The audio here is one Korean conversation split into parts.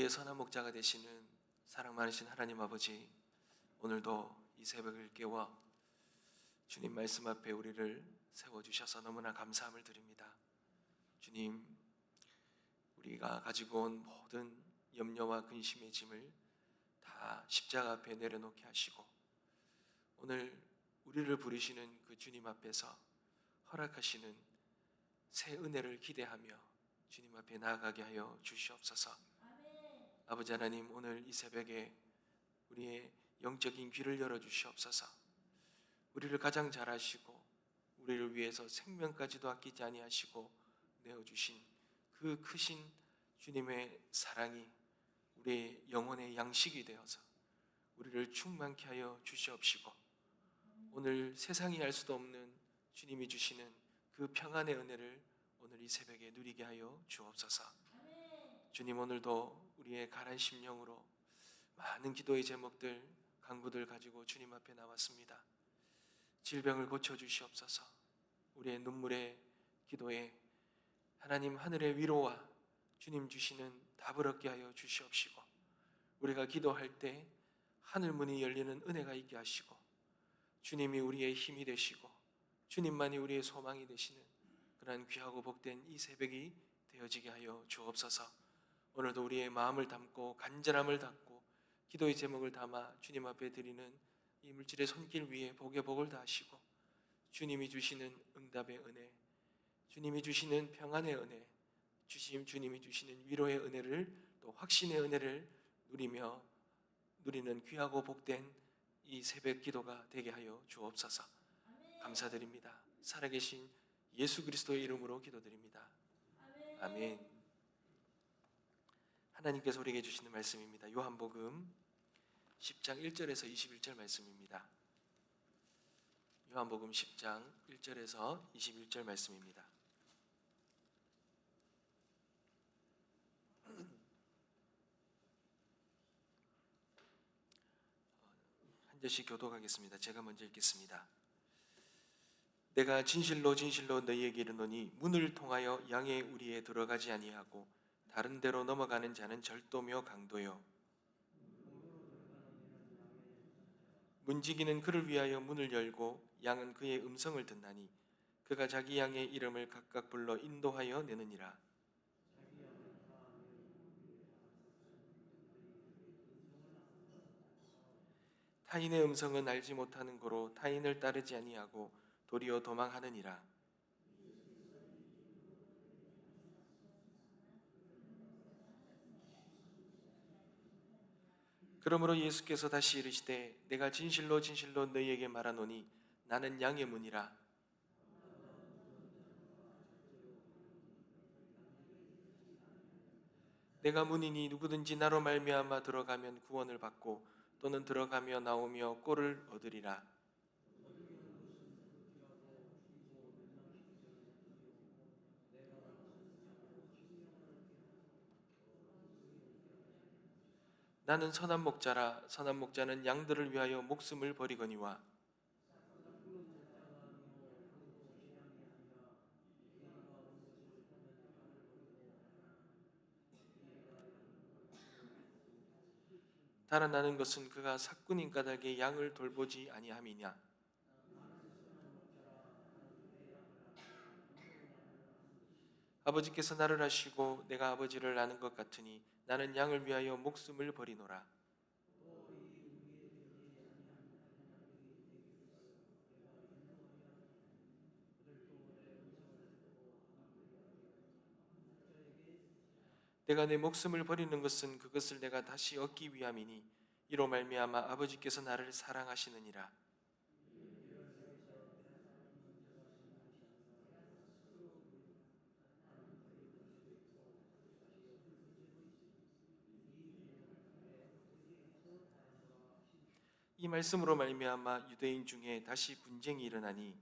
우리의 선한 목자가 되시는 사랑 많으신 하나님 아버지, 오늘도 이 새벽을 깨워 주님 말씀 앞에 우리를 세워주셔서 너무나 감사함을 드립니다. 주님, 우리가 가지고 온 모든 염려와 근심의 짐을 다 십자가 앞에 내려놓게 하시고, 오늘 우리를 부르시는 그 주님 앞에서 허락하시는 새 은혜를 기대하며 주님 앞에 나아가게 하여 주시옵소서. 아버지 하나님, 오늘 이 새벽에 우리의 영적인 귀를 열어주시옵소서. 우리를 가장 잘 아시고 우리를 위해서 생명까지도 아끼지 아니하시고 내어주신 그 크신 주님의 사랑이 우리의 영혼의 양식이 되어서 우리를 충만케 하여 주시옵시고, 오늘 세상이 알 수도 없는 주님이 주시는 그 평안의 은혜를 오늘 이 새벽에 누리게 하여 주옵소서. 주님, 오늘도 우리의 가난 심령으로 많은 기도의 제목들, 간구들 가지고 주님 앞에 나왔습니다. 질병을 고쳐주시옵소서. 우리의 눈물의 기도에 하나님 하늘의 위로와 주님 주시는 답을 얻게 하여 주시옵시고, 우리가 기도할 때 하늘 문이 열리는 은혜가 있게 하시고, 주님이 우리의 힘이 되시고 주님만이 우리의 소망이 되시는 그러한 귀하고 복된 이 새벽이 되어지게 하여 주옵소서. 오늘도 우리의 마음을 담고 간절함을 담고 기도의 제목을 담아 주님 앞에 드리는 이 물질의 손길 위에 복의 복을 다하시고, 주님이 주시는 응답의 은혜, 주님이 주시는 평안의 은혜, 주님이 주시는 위로의 은혜를, 또 확신의 은혜를 누리는 귀하고 복된 이 새벽 기도가 되게 하여 주옵소서. 감사드립니다. 살아계신 예수 그리스도의 이름으로 기도드립니다. 아멘. 하나님께서 우리에게 주시는 말씀입니다. 요한복음 10장 1절에서 21절 말씀입니다. 요한복음 10장 1절에서 21절 말씀입니다. 한 절씩 교독하겠습니다. 제가 먼저 읽겠습니다. 내가 진실로 진실로 너희에게 이르노니 문을 통하여 양의 우리에 들어가지 아니하고 다른 데로 넘어가는 자는 절도며 강도요, 문지기는 그를 위하여 문을 열고 양은 그의 음성을 듣나니 그가 자기 양의 이름을 각각 불러 인도하여 내느니라. 타인의 음성은 알지 못하는 고로 타인을 따르지 아니하고 도리어 도망하느니라. 그러므로 예수께서 다시 이르시되 내가 진실로 진실로 너희에게 말하노니 나는 양의 문이라. 내가 문이니 누구든지 나로 말미암아 들어가면 구원을 받고 또는 들어가며 나오며 꼴을 얻으리라. 나는 선한 목자라. 선한 목자는 양들을 위하여 목숨을 버리거니와. 달아나는 것은 그가 삭군인 까닭에 양을 돌보지 아니함이냐. 아버지께서 나를 아시고 내가 아버지를 아는 것 같으니 나는 양을 위하여 목숨을 버리노라. 내가 내 목숨을 버리는 것은 그것을 내가 다시 얻기 위함이니 이로 말미암아 아버지께서 나를 사랑하시느니라. 이 말씀으로 말미암아 유대인 중에 다시 분쟁이 일어나니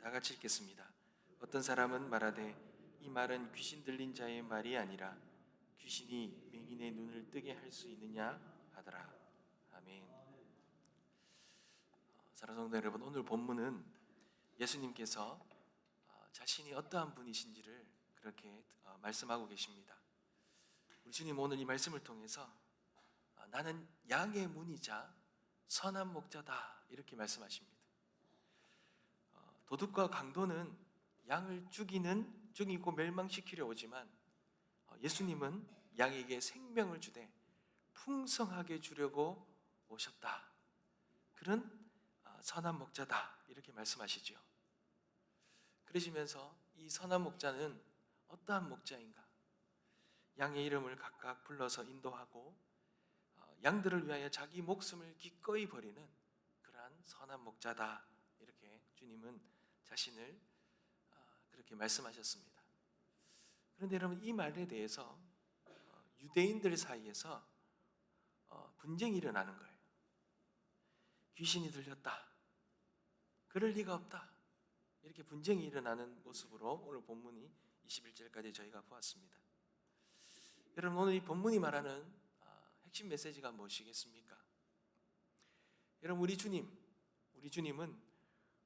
다 같이 읽겠습니다. 어떤 사람은 말하되 이 말은 귀신 들린 자의 말이 아니라 귀신이 맹인의 눈을 뜨게 할 수 있느냐 하더라. 아멘. 사랑하는 성도 여러분, 오늘 본문은 예수님께서 자신이 어떠한 분이신지를 그렇게 말씀하고 계십니다. 우리 주님 오늘 이 말씀을 통해서 나는 양의 문이자 선한 목자다 이렇게 말씀하십니다. 도둑과 강도는 양을 죽이고 멸망시키려 오지만 예수님은 양에게 생명을 주되 풍성하게 주려고 오셨다. 그런 선한 목자다 이렇게 말씀하시죠. 그러시면서 이 선한 목자는 어떠한 목자인가? 양의 이름을 각각 불러서 인도하고 양들을 위하여 자기 목숨을 기꺼이 버리는 그러한 선한 목자다 이렇게 주님은 자신을 그렇게 말씀하셨습니다. 그런데 여러분 이 말에 대해서 유대인들 사이에서 분쟁이 일어나는 거예요. 귀신이 들렸다. 그럴 리가 없다. 이렇게 분쟁이 일어나는 모습으로 오늘 본문이 21절까지 저희가 보았습니다. 여러분 오늘 이 본문이 말하는 핵심 메시지가 무엇이겠습니까? 여러분 우리 주님은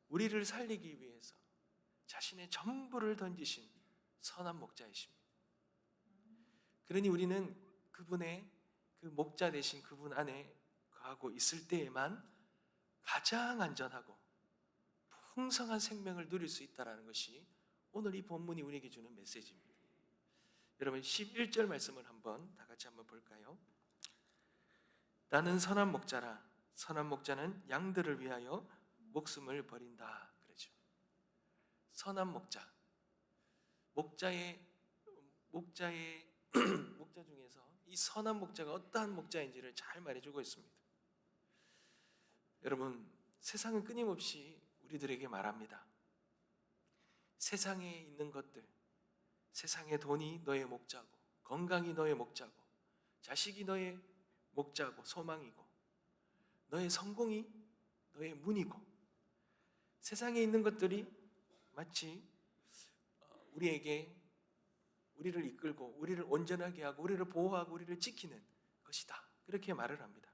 우리를 살리기 위해서 자신의 전부를 던지신 선한 목자이십니다. 그러니 우리는 그분의 그 목자 되신 그분 안에 거하고 있을 때에만 가장 안전하고 풍성한 생명을 누릴 수 있다는 것이 오늘 이 본문이 우리에게 주는 메시지입니다. 여러분 11절 말씀을 다 같이 한번 볼까요? 나는 선한 목자라. 선한 목자는 양들을 위하여 목숨을 버린다. 그러죠. 선한 목자. 목자 중에서 이 선한 목자가 어떠한 목자인지를 잘 말해주고 있습니다. 여러분 세상은 끊임없이 우리들에게 말합니다. 세상에 있는 것들, 세상의 돈이 너의 목자고, 건강이 너의 목자고, 자식이 너의 목자고 소망이고, 너의 성공이 너의 문이고, 세상에 있는 것들이 마치 우리를 이끌고 우리를 온전하게 하고 우리를 보호하고 우리를 지키는 것이다. 그렇게 말을 합니다.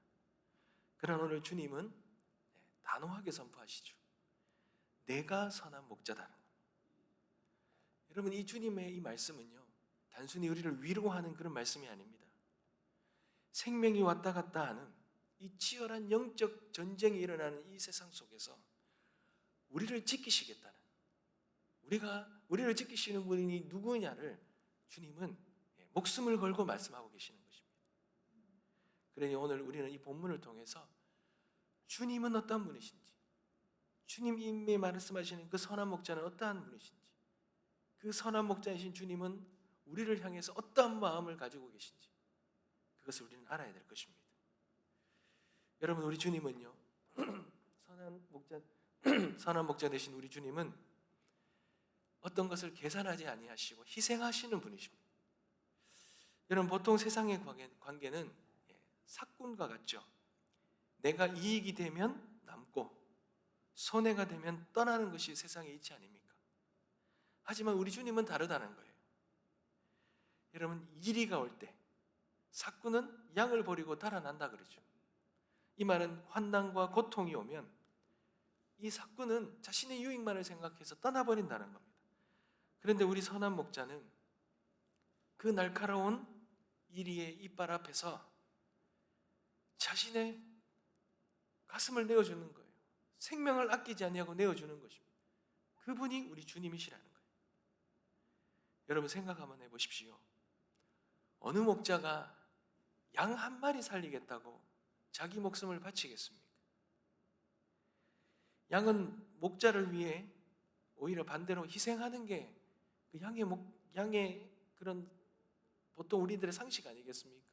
그러나 오늘 주님은 단호하게 선포하시죠. 내가 선한 목자다. 여러분 이 주님의 이 말씀은요 단순히 우리를 위로하는 그런 말씀이 아닙니다. 생명이 왔다 갔다 하는 이 치열한 영적 전쟁이 일어나는 이 세상 속에서 우리를 지키시겠다는, 우리를 지키시는 분이 누구냐를 주님은 목숨을 걸고 말씀하고 계시는 것입니다. 그러니 오늘 우리는 이 본문을 통해서 주님은 어떠한 분이신지, 주님이 말씀하시는 그 선한 목자는 어떠한 분이신지, 그 선한 목자이신 주님은 우리를 향해서 어떠한 마음을 가지고 계신지 그것을 우리는 알아야 될 것입니다. 여러분 우리 주님은요 선한 목자 되신 우리 주님은 어떤 것을 계산하지 아니하시고 희생하시는 분이십니다. 여러분 보통 세상의 관계는 삭군과 같죠. 내가 이익이 되면 남고 손해가 되면 떠나는 것이 세상의 이치 아닙니까? 하지만 우리 주님은 다르다는 거예요. 여러분 이리가 올 때 삭군은 양을 버리고 달아난다 그러죠. 이 말은 환난과 고통이 오면 이 삭군은 자신의 유익만을 생각해서 떠나버린다는 겁니다. 그런데 우리 선한 목자는 그 날카로운 이리의 이빨 앞에서 자신의 가슴을 내어주는 거예요. 생명을 아끼지 아니하고 내어주는 것입니다. 그분이 우리 주님이시라는 거예요. 여러분 생각 한번 해보십시오. 어느 목자가 양 한 마리 살리겠다고 자기 목숨을 바치겠습니까? 양은 목자를 위해 오히려 반대로 희생하는 게 그 양의 그런 보통 우리들의 상식 아니겠습니까?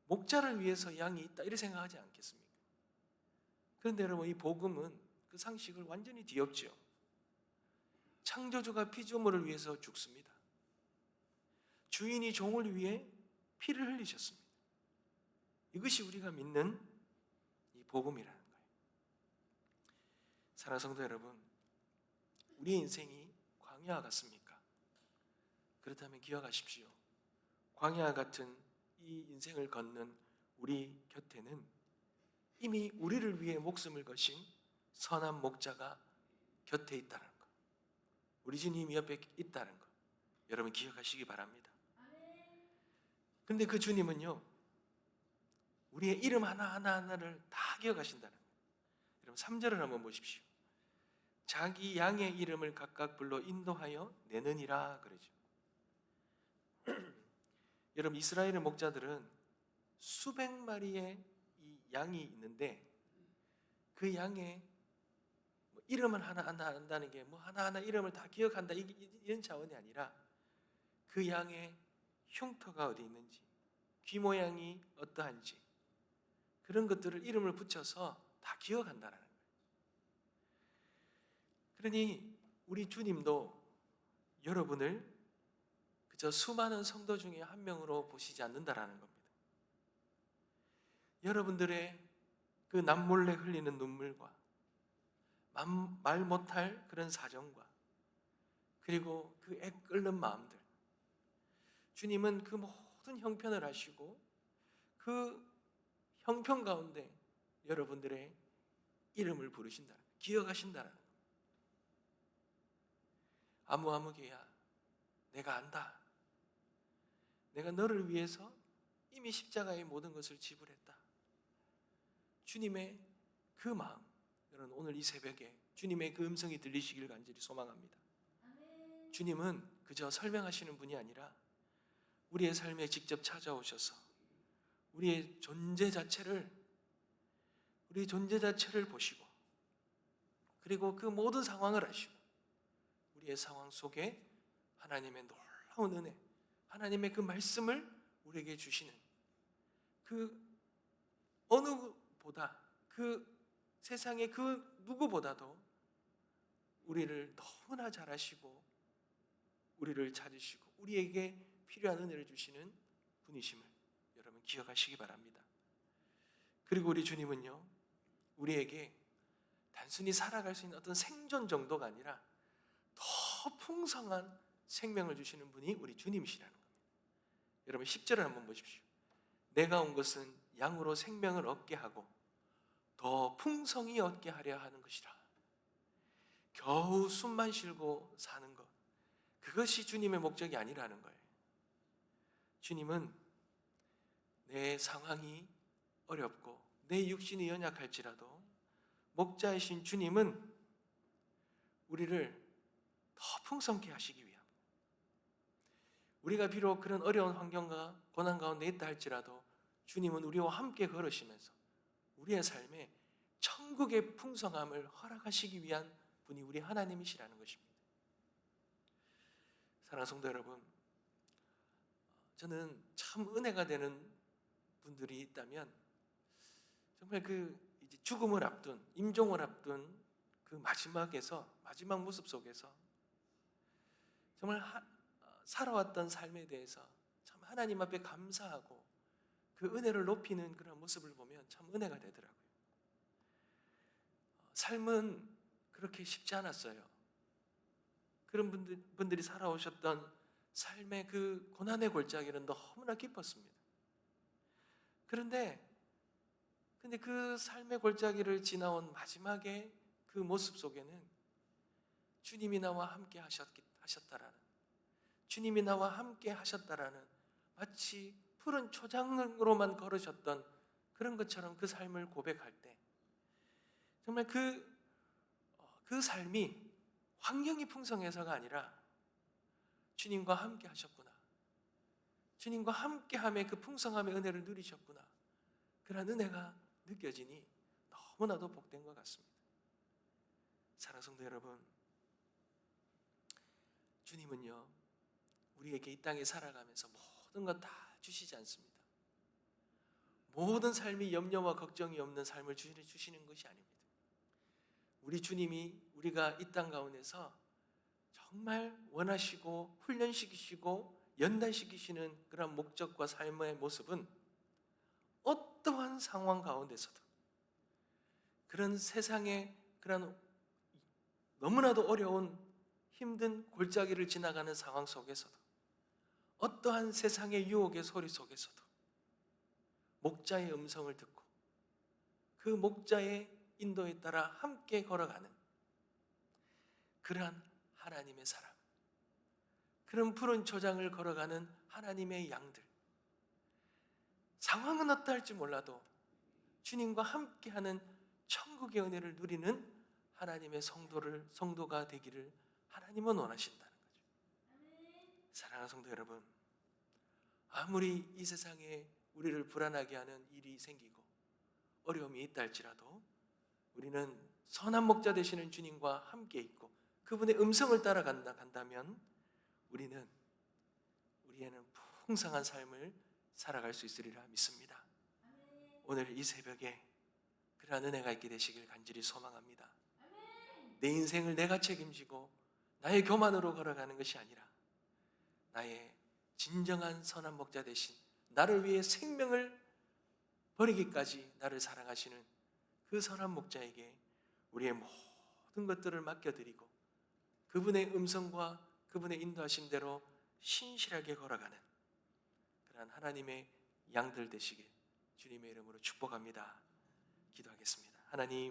목자를 위해서 양이 있다 이렇게 생각하지 않겠습니까? 그런데 여러분 이 복음은 그 상식을 완전히 뒤엎죠. 창조주가 피조물을 위해서 죽습니다. 주인이 종을 위해 피를 흘리셨습니다. 이것이 우리가 믿는 이 복음이라는 거예요. 사랑하는 성도 여러분, 우리의 인생이 광야와 같습니까? 그렇다면 기억하십시오. 광야와 같은 이 인생을 걷는 우리 곁에는 이미 우리를 위해 목숨을 거신 선한 목자가 곁에 있다는 것. 우리 주님이 옆에 있다는 거 여러분 기억하시기 바랍니다. 근데 그 주님은요, 우리의 이름 하나하나를 다 기억하신다는 거예요. 여러분 3절을 한번 보십시오. 자기 양의 이름을 각각 불러 인도하여 내느니라 그러죠. 여러분 이스라엘의 목자들은 수백 마리의 이 양이 있는데 그 양의 이름을 하나하나 안다는 게 뭐 하나하나 이름을 다 기억한다 이런 차원이 아니라 그 양의 흉터가 어디 있는지, 귀 모양이 어떠한지 그런 것들을 이름을 붙여서 다 기억한다는 거예요. 그러니 우리 주님도 여러분을 그저 수많은 성도 중에 한 명으로 보시지 않는다라는 겁니다. 여러분들의 그 남몰래 흘리는 눈물과 말 못할 그런 사정과 그리고 그 애끓는 마음들, 주님은 그 모든 형편을 하시고 그 형편 가운데 여러분들의 이름을 부르신다는 거예요. 기억하신다는 거예요. 아무개야 내가 안다. 내가 너를 위해서 이미 십자가의 모든 것을 지불했다. 주님의 그 마음, 여러분 오늘 이 새벽에 주님의 그 음성이 들리시길 간절히 소망합니다. 주님은 그저 설명하시는 분이 아니라 우리의 삶에 직접 찾아오셔서 우리의 존재 자체를 보시고 그리고 그 모든 상황을 아시고 우리의 상황 속에 하나님의 놀라운 은혜, 하나님의 그 말씀을 우리에게 주시는 그 어느보다 그 세상의 그 누구보다도 우리를 너무나 잘 아시고 우리를 찾으시고 우리에게 필요한 은혜를 주시는 분이심을 여러분 기억하시기 바랍니다. 그리고 우리 주님은요, 우리에게 단순히 살아갈 수 있는 어떤 생존 정도가 아니라 더 풍성한 생명을 주시는 분이 우리 주님이시라는 겁니다. 여러분 10절을 한번 보십시오. 내가 온 것은 양으로 생명을 얻게 하고 더 풍성히 얻게 하려 하는 것이라. 겨우 숨만 쉬고 사는 것, 그것이 주님의 목적이 아니라는 거예요. 주님은 내 상황이 어렵고 내 육신이 연약할지라도 목자이신 주님은 우리를 더 풍성케 하시기 위함. 우리가 비록 그런 어려운 환경과 고난 가운데 있다 할지라도 주님은 우리와 함께 걸으시면서 우리의 삶에 천국의 풍성함을 허락하시기 위한 분이 우리 하나님이시라는 것입니다. 사랑하는 성도 여러분, 저는 참 은혜가 되는 분들이 있다면 정말 그 이제 죽음을 앞둔, 임종을 앞둔 그 마지막 모습 속에서 정말 살아왔던 삶에 대해서 참 하나님 앞에 감사하고 그 은혜를 높이는 그런 모습을 보면 참 은혜가 되더라고요. 삶은 그렇게 쉽지 않았어요. 그런 분들이 살아오셨던 삶의 그 고난의 골짜기는 너무나 깊었습니다. 그런데 그 삶의 골짜기를 지나온 마지막에 그 모습 속에는 주님이 나와 함께 하셨다라는, 주님이 나와 함께 하셨다라는 마치 푸른 초장으로만 걸으셨던 그런 것처럼 그 삶을 고백할 때 정말 그 삶이 환경이 풍성해서가 아니라 주님과 함께 하셨구나, 주님과 함께함의 그 풍성함의 은혜를 누리셨구나, 그런 은혜가 느껴지니 너무나도 복된 것 같습니다. 사랑하는 성도 여러분, 주님은요 우리에게 이 땅에 살아가면서 모든 것 다 주시지 않습니다. 모든 삶이 염려와 걱정이 없는 삶을 주시는 것이 아닙니다. 우리 주님이 우리가 이 땅 가운데서 정말 원하시고 훈련시키시고 연단시키시는 그런 목적과 삶의 모습은 어떠한 상황 가운데서도, 그런 세상의 그런 너무나도 어려운 힘든 골짜기를 지나가는 상황 속에서도, 어떠한 세상의 유혹의 소리 속에서도 목자의 음성을 듣고 그 목자의 인도에 따라 함께 걸어가는 그러한 하나님의 사람, 그런 푸른 초장을 걸어가는 하나님의 양들, 상황은 어떠할지 몰라도 주님과 함께하는 천국의 은혜를 누리는 하나님의 성도가 되기를 하나님은 원하신다는 거죠. 사랑하는 성도 여러분, 아무리 이 세상에 우리를 불안하게 하는 일이 생기고 어려움이 있다 할지라도 우리는 선한 목자 되시는 주님과 함께 있고 그분의 음성을 따라간다면 우리에는 풍성한 삶을 살아갈 수 있으리라 믿습니다. 오늘 이 새벽에 그러한 은혜가 있게 되시길 간절히 소망합니다. 내 인생을 내가 책임지고 나의 교만으로 걸어가는 것이 아니라 나의 진정한 선한 목자 되신, 나를 위해 생명을 버리기까지 나를 사랑하시는 그 선한 목자에게 우리의 모든 것들을 맡겨드리고 그분의 음성과 그분의 인도하심대로 신실하게 걸어가는 그러한 하나님의 양들 되시길 주님의 이름으로 축복합니다. 기도하겠습니다. 하나님,